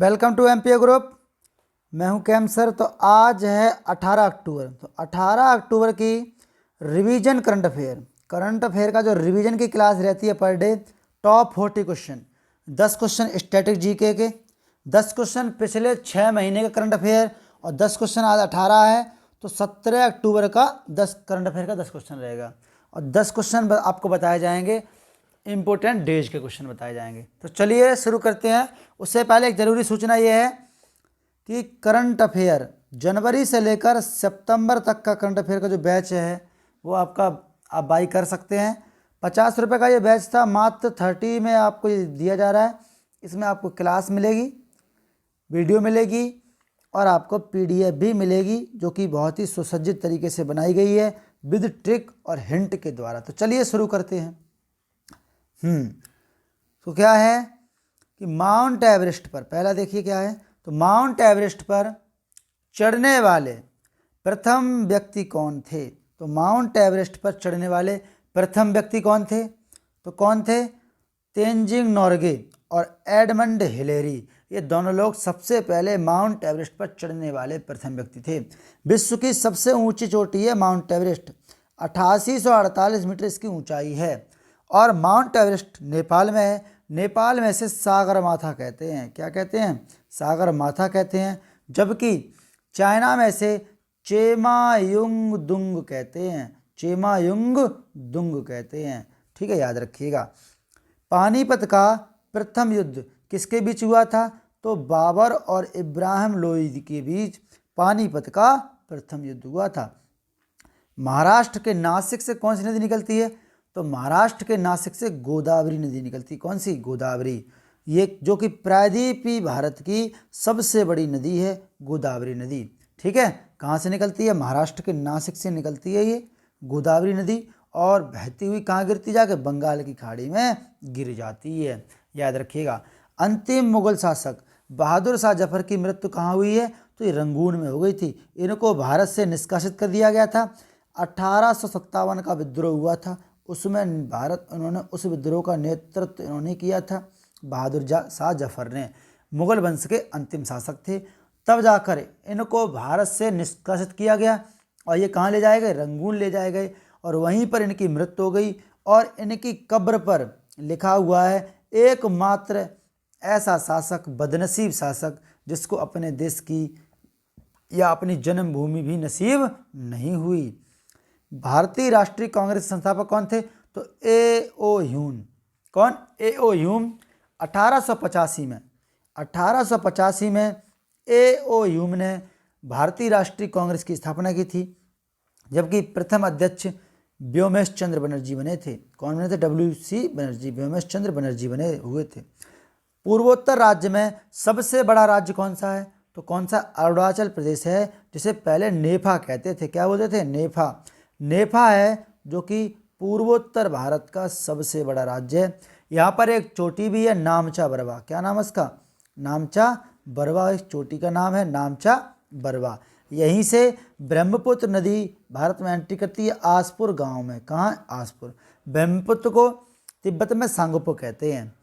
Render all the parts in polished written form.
Welcome to MPa group. मैं हूं cam sir. तो आज है 18 अक्टूबर। तो 18 अक्टूबर की रिवीजन करंट अफेयर का जो रिवीजन की क्लास रहती है per day, top 40 question, 10 question static GK के, 10 क्वेश्चन पिछले 6 महीने का करंट अफेयर और 10 क्वेश्चन आज 18 है तो 17 अक्टूबर का 10 करंट अफेयर का 10 क्वेश्चन रहेगा और 10 क्वेश्चन आपको बताए जाएंगे, इंपॉर्टेंट डेज के क्वेश्चन बताए जाएंगे। तो चलिए शुरू करते हैं। उससे पहले एक ज़रूरी सूचना ये है कि करंट अफेयर जनवरी से लेकर सितंबर तक का करंट अफेयर का जो बैच है वो आप बाई कर सकते हैं। 50 रुपये का ये बैच था, मात्र 30 में आपको ये दिया जा रहा है। इसमें आपको क्लास मिलेगी, वीडियो मिलेगी और आपको पीडीएफ भी मिलेगी जो कि बहुत ही सुसज्जित तरीके से बनाई गई है विद ट्रिक और हिंट के द्वारा। तो चलिए शुरू करते हैं। तो क्या है कि माउंट एवरेस्ट पर, पहला देखिए क्या है, तो माउंट एवरेस्ट पर चढ़ने वाले प्रथम व्यक्ति कौन थे? तो माउंट एवरेस्ट पर चढ़ने वाले प्रथम व्यक्ति कौन थे? तो कौन थे? तेंजिंग नोर्गे और एडमंड हिलेरी। ये दोनों लोग सबसे पहले माउंट एवरेस्ट पर चढ़ने वाले प्रथम व्यक्ति थे। विश्व की सबसे ऊंची चोटी है माउंट एवरेस्ट, 8848 मीटर इसकी ऊंचाई है और माउंट एवरेस्ट नेपाल में है। नेपाल में इसे सागरमाथा कहते हैं। क्या कहते हैं? सागरमाथा कहते हैं। जबकि चाइना में इसे चेमायुंगदुंग कहते हैं। चेमायुंगदुंग कहते हैं। ठीक है, याद रखिएगा। पानीपत का प्रथम युद्ध किसके बीच हुआ था? तो बाबर और इब्राहिम लोदी के बीच पानीपत का प्रथम युद्ध हुआ था। महाराष्ट्र के नासिक से कौन सी नदी निकलती है? तो महाराष्ट्र के नासिक से गोदावरी नदी निकलती। कौन सी? गोदावरी। ये जो कि प्रायद्वीपीय भारत की सबसे बड़ी नदी है, गोदावरी नदी। ठीक है, कहाँ से निकलती है? महाराष्ट्र के नासिक से निकलती है ये गोदावरी नदी और बहती हुई कहाँ गिरती? जाके बंगाल की खाड़ी में गिर जाती है। याद रखिएगा। अंतिम मुगल शासक बहादुर शाह जफर की मृत्यु कहाँ हुई है? तो ये रंगून में हो गई थी। इनको भारत से निष्कासित कर दिया गया था। 1857 का विद्रोह हुआ था, उसमें उन्होंने उस विद्रोह का नेतृत्व इन्होंने किया था। बहादुर शाह जफर ने मुगल वंश के अंतिम शासक थे। तब जाकर इनको भारत से निष्कासित किया गया और ये कहाँ ले जाए गए? रंगून ले जाए गए और वहीं पर इनकी मृत्यु हो गई। और इनकी कब्र पर लिखा हुआ है, एकमात्र ऐसा शासक, बदनसीब शासक जिसको अपने देश की या अपनी जन्मभूमि भी नसीब नहीं हुई। भारतीय राष्ट्रीय कांग्रेस संस्थापक कौन थे? तो ए.ओ. ह्यूम। कौन? ए.ओ. ह्यूम। 1885 में ए.ओ. ह्यूम ने भारतीय राष्ट्रीय कांग्रेस की स्थापना की थी। जबकि प्रथम अध्यक्ष व्योमेश चंद्र बनर्जी बने थे। कौन बने थे? WC बनर्जी, व्योमेश चंद्र बनर्जी बने हुए थे। पूर्वोत्तर राज्य में सबसे बड़ा राज्य कौन सा है? तो कौन सा? अरुणाचल प्रदेश है, जिसे पहले नेफा कहते थे। क्या बोलते थे? नेफा। नेफा है जो कि पूर्वोत्तर भारत का सबसे बड़ा राज्य है। यहाँ पर एक चोटी भी है, नामचा बरवा। क्या नाम है इसका? नामचा बरवा। इस चोटी का नाम है नामचा बरवा। यहीं से ब्रह्मपुत्र नदी भारत में एंट्री करती है आसपुर गांव में। कहाँ? आसपुर। ब्रह्मपुत्र को तिब्बत में सांगपो कहते हैं।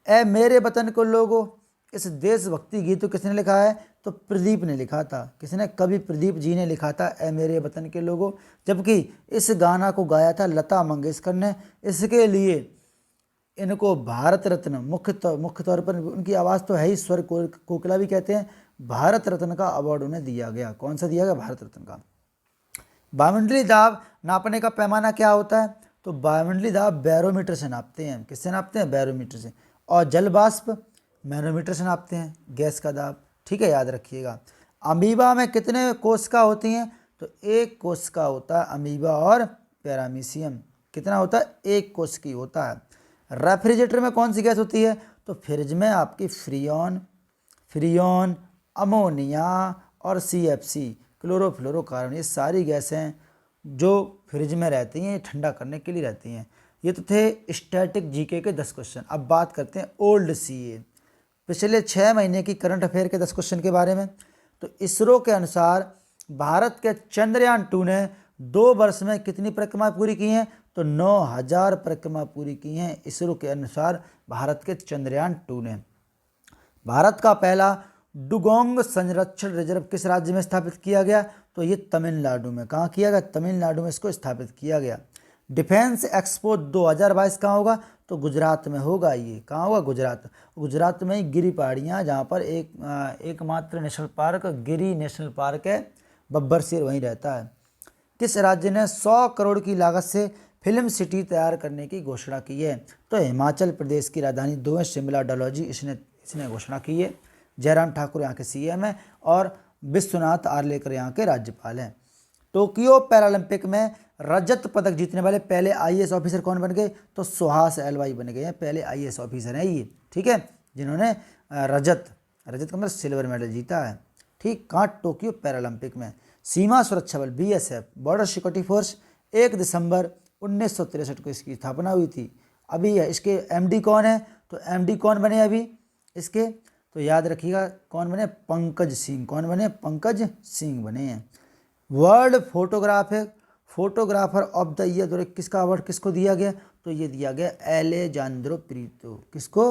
ए मेरे वतन को लोगों, इस देशभक्ति गीत को किसने लिखा है? तो प्रदीप ने लिखा था। किसने? कवि प्रदीप जी ने लिखा था, ए मेरे वतन के लोगों। जबकि इस गाना को गाया था लता मंगेशकर ने। इसके लिए इनको भारत रत्न, मुख्य तौर पर उनकी आवाज़ तो है ही, स्वर कोकिला भी कहते हैं, भारत रत्न का अवार्ड उन्हें दिया गया। कौन सा दिया गया? भारत रत्न का। वायुमंडलीय दाब नापने का पैमाना क्या होता है? तो वायुमंडलीय दाब बैरोमीटर से नापते हैं। किससे नापते हैं? बैरोमीटर से। और जल वाष्प मैनोमीटर से नापते हैं, गैस का दाब। ठीक है, याद रखिएगा। अमीबा में कितने कोशिका होती हैं? तो एक कोशिका होता है अमीबा और पैरामीशियम। कितना होता है? एक कोशिकी होता है। रेफ्रिजरेटर में कौन सी गैस होती है? तो फ्रिज में आपकी फ्रियोन, अमोनिया और CFC, क्लोरोफ्लोरोकार्बन, ये सारी गैसें जो फ्रिज में रहती हैं, ठंडा करने के लिए रहती हैं। ये तो थे स्टैटिक जीके के 10 क्वेश्चन। अब बात करते हैं ओल्ड CA, पिछले 6 महीने की करंट अफेयर के 10 क्वेश्चन के बारे में। तो इसरो के अनुसार भारत के चंद्रयान-2 ने 2 वर्ष में कितनी परिक्रमा पूरी की हैं? तो 9000 परिक्रमा पूरी की हैं इसरो के अनुसार भारत के चंद्रयान-2 ने। भारत का पहला डुगोंग संरक्षण रिजर्व किस राज्य में स्थापित किया गया? तो ये तमिलनाडु में। कहाँ किया गया? तमिलनाडु में इसको स्थापित किया गया। डिफेंस एक्सपो 2022 कहाँ होगा? तो गुजरात में होगा। ये कहाँ होगा? गुजरात। गुजरात में ही गिरी पहाड़ियाँ, जहाँ पर एकमात्र नेशनल पार्क गिरी नेशनल पार्क है, बब्बर शेर वहीं रहता है। किस राज्य ने 100 करोड़ की लागत से फिल्म सिटी तैयार करने की घोषणा की है? तो हिमाचल प्रदेश की राजधानी 2 है, शिमला डलहौजी, इसने घोषणा की है। जयराम ठाकुर यहाँ के सीएम हैं और विश्वनाथ आर्लेकर यहाँ के राज्यपाल हैं। टोक्यो पैरालंपिक में रजत पदक जीतने वाले पहले आईएएस ऑफिसर कौन बन गए? तो सुहास एलवाई बन गए हैं, पहले आईएएस ऑफिसर हैं ये, ठीक है, जिन्होंने रजत का मतलब सिल्वर मेडल जीता है। ठीक, कहाँ? टोक्यो पैरालंपिक में। सीमा सुरक्षा बल बीएसएफ, बॉर्डर सिक्योरिटी फोर्स, 1 दिसंबर 1963 को इसकी स्थापना हुई थी। अभी इसके एमडी कौन है? तो एमडी कौन बने अभी इसके? तो याद रखिएगा कौन बने? पंकज सिंह। कौन बने? पंकज सिंह बने हैं। World photographer of the year 2021 किसका अवार्ड किसको दिया गया? तो ये दिया गया एलेजांद्रो प्रीतो। किसको?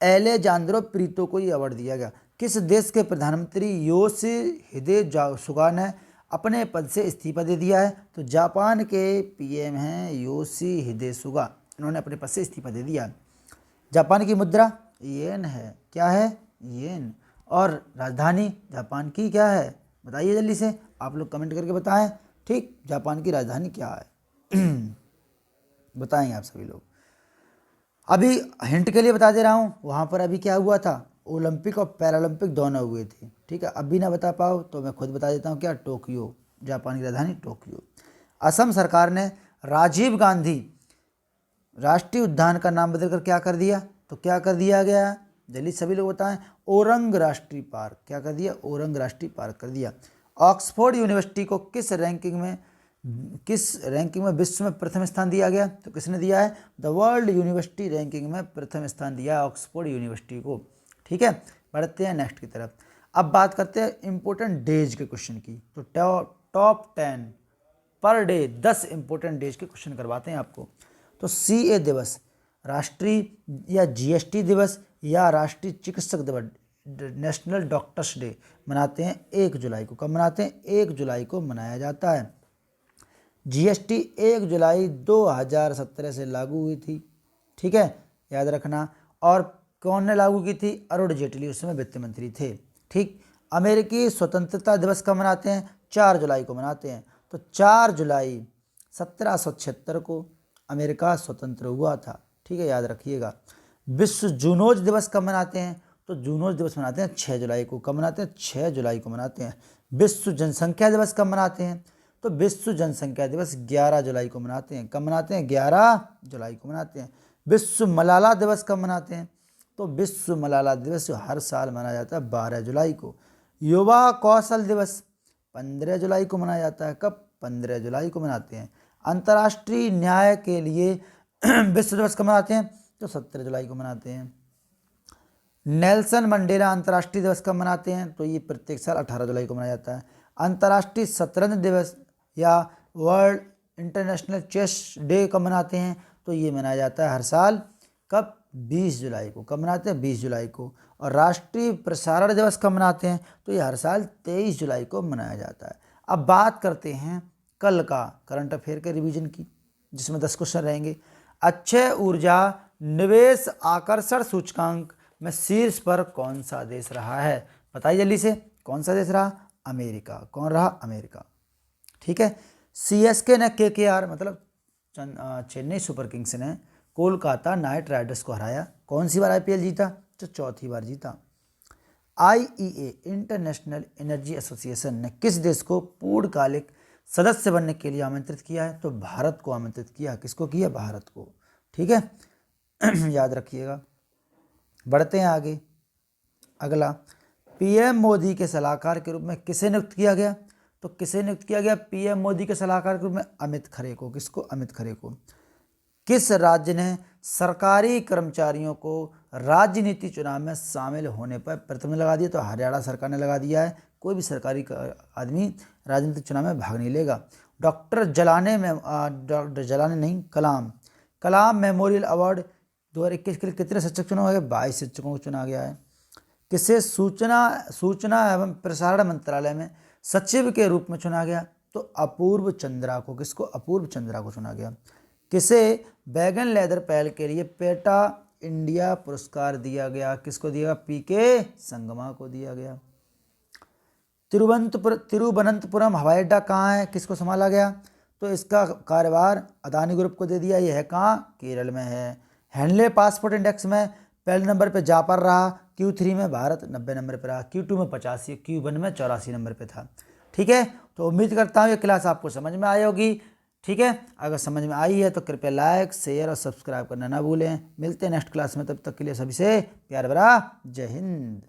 एलेजांद्रो प्रीतो को ये अवार्ड दिया गया। किस देश के प्रधानमंत्री योशिहिदे सुगा ने अपने पद से इस्तीफा दे दिया है? तो जापान के पीएम हैं योशिहिदे सुगा, इन्होंने अपने पद से इस्तीफा दे दिया। जापान की मुद्रा येन है। क्या है? येन। और राजधानी जापान की क्या है? बताइए जल्दी से, आप लोग कमेंट करके बताएं। ठीक, जापान की राजधानी क्या है? बताएंगे आप सभी लोग। अभी हिंट के लिए बता दे रहा हूँ, वहाँ पर अभी क्या हुआ था? ओलंपिक और पैरालंपिक दोनों हुए थे, ठीक है। अभी ना बता पाओ तो मैं खुद बता देता हूँ, क्या? टोक्यो, जापान की राजधानी टोक्यो। असम सरकार ने राजीव गांधी राष्ट्रीय उद्यान का नाम बदलकर क्या कर दिया? तो क्या कर दिया गया? जल्दी सभी लोग बताएं। ओरंग राष्ट्रीय पार्क। क्या कर दिया? ओरंग राष्ट्रीय पार्क कर दिया। ऑक्सफोर्ड यूनिवर्सिटी को किस रैंकिंग में विश्व में प्रथम स्थान दिया गया? तो किसने दिया है? द वर्ल्ड यूनिवर्सिटी रैंकिंग में प्रथम स्थान दिया है ऑक्सफोर्ड यूनिवर्सिटी को, ठीक है। बढ़ते हैं नेक्स्ट की तरफ। अब बात करते हैं इंपॉर्टेंट डेज के क्वेश्चन की। तो top 10 per day 10 important days के क्वेश्चन करवाते हैं आपको। तो सीए दिवस, राष्ट्रीय या जीएसटी दिवस या राष्ट्रीय चिकित्सक दिवस, नेशनल डॉक्टर्स डे मनाते हैं 1 जुलाई को। कब मनाते हैं? 1 जुलाई को मनाया जाता है। जीएसटी 1 जुलाई 2017 से लागू हुई थी, ठीक है, याद रखना। और कौन ने लागू की थी? अरुण जेटली उस समय वित्त मंत्री थे, ठीक। अमेरिकी स्वतंत्रता दिवस कब मनाते हैं? 4 जुलाई को मनाते हैं। तो 4 जुलाई 1776 को अमेरिका स्वतंत्र हुआ था, ठीक है, याद रखिएगा। विश्व जूनोज दिवस कब मनाते हैं? तो जूनोज दिवस मनाते हैं 6 जुलाई को। कब मनाते हैं? 6 जुलाई को मनाते हैं। विश्व जनसंख्या दिवस कब मनाते हैं? तो विश्व जनसंख्या दिवस 11 जुलाई को मनाते हैं। कब मनाते हैं? 11 जुलाई को मनाते हैं। विश्व मलाला दिवस कब मनाते हैं? तो विश्व मलाला दिवस हर साल मनाया जाता है 12 जुलाई को। युवा कौशल दिवस 15 जुलाई को मनाया जाता है। कब? 15 जुलाई को मनाते हैं। अंतर्राष्ट्रीय न्याय के लिए विश्व दिवस कब मनाते हैं? तो 17 जुलाई को मनाते हैं। नेल्सन मंडेला अंतर्राष्ट्रीय दिवस कब मनाते हैं? तो ये प्रत्येक साल 18 जुलाई को मनाया जाता है। अंतर्राष्ट्रीय शतरंज दिवस या वर्ल्ड इंटरनेशनल चेस डे कब मनाते हैं? तो ये मनाया जाता है हर साल। कब? 20 जुलाई को। कब मनाते हैं? 20 जुलाई को। और राष्ट्रीय प्रसारण दिवस कब मनाते हैं? तो ये हर साल 23 जुलाई को मनाया जाता है। अब बात करते हैं कल का करंट अफेयर के रिवीजन की, जिसमें 10 क्वेश्चन रहेंगे। अक्षय ऊर्जा निवेश आकर्षण सूचकांक में शीर्ष पर कौन सा देश रहा है? बताइए जल्दी से, कौन सा देश रहा? अमेरिका। कौन रहा? अमेरिका, ठीक है। सीएसके ने केकेआर मतलब चेन्नई सुपर किंग्स ने कोलकाता नाइट राइडर्स को हराया। कौन सी बार आईपीएल जीता? तो चौथी बार जीता। आईईए इंटरनेशनल एनर्जी एसोसिएशन ने किस देश को पूर्णकालिक सदस्य बनने के लिए आमंत्रित किया है? तो भारत को आमंत्रित किया। किसको किया? भारत को, ठीक है। याद रखिएगा। बढ़ते हैं आगे। अगला, पीएम मोदी के सलाहकार के रूप में किसे नियुक्त किया गया? तो किसे नियुक्त किया गया पीएम मोदी के सलाहकार के रूप में? अमित खरे को। किसको? अमित खरे को। किस राज्य ने सरकारी कर्मचारियों को राजनीति चुनाव में शामिल होने पर प्रतिबंध लगा दिया? तो हरियाणा सरकार ने लगा दिया है। कोई भी सरकारी आदमी राजनीतिक चुनाव में भाग नहीं लेगा। डॉक्टर जलाने नहीं, कलाम मेमोरियल अवार्ड 2021 के लिए कितने शिक्षक चुना गया? 22 शिक्षकों को चुना गया है। किसे सूचना एवं प्रसारण मंत्रालय में सचिव के रूप में चुना गया? तो अपूर्व चंद्रा को। किसको? अपूर्व चंद्रा को चुना गया। किसे वैगन लेदर पहल के लिए पेटा इंडिया पुरस्कार दिया गया? किसको दिया? पीके संगमा को दिया गया। तिरुवनंतपुरम हवाई अड्डा कहाँ है? किसको संभाला गया? तो इसका कार्यभार अदानी ग्रुप को दे दिया। यह है कहाँ? केरल में है। हैंडले पासपोर्ट इंडेक्स में पहले नंबर पे जापान रहा, Q3 में भारत 90 नंबर पर रहा, Q2 में 85, Q1 में 84 नंबर पे था। ठीक है, तो उम्मीद करता हूँ ये क्लास आपको समझ में आई होगी। ठीक है, अगर समझ में आई है तो कृपया लाइक, शेयर और सब्सक्राइब करना ना भूलें। मिलते हैं नेक्स्ट क्लास में, तब तक के लिए सभी से प्यार भरा जय हिंद।